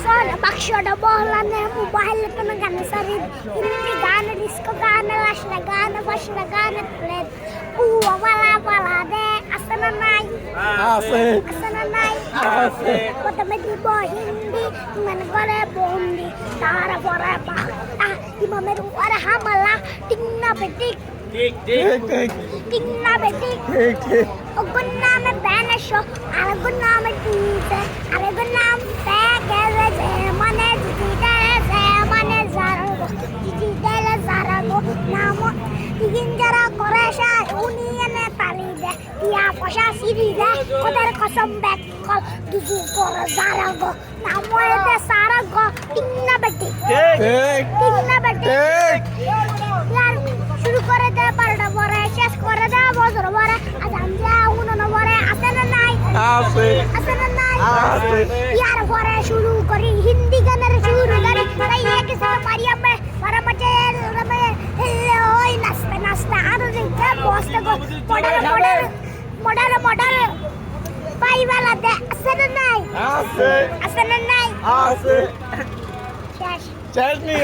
Soda bakshoda bohlane mobile ko na gaana sari hindi gaana disco gaana lashna gaana bashna gaana play wala de asana nai asana nai প্রথমে দিব হিন্দি মনে করে বন্দি তারপরে ইমামের উপরে হামলা ঠিক না বেঠিক ঠিক না বেঠিক ওগুন নামে ব্যানেশো আর ওগুন নামে টিতে আর ওগুন নাম প্যাকেজে যে মানে জারাগো নাম তিন যারা করে শাস উনি এনে তালি দে টিয়া পয়সা সিরি দে ওদের কসম ব্যাক কল দুজু করে জারাগো নাম এতে সারাগো ঠিক না বেঠিক ঠিক না বেঠিক यार শুরু করে দে পারটা পরে শেষ করে দে বছর পরে আজান যা উনো পরে আসে না নাই আসে না নাই यार পরে শুরু করি হিন্দি গানের শুরু করি তাই একে সাথে মারিয়া মে para মজে রবে ওই নাচতে আর দেখে বসতে মডার পাইবালা দে আসে না নাই আসে না নাই শেষ নি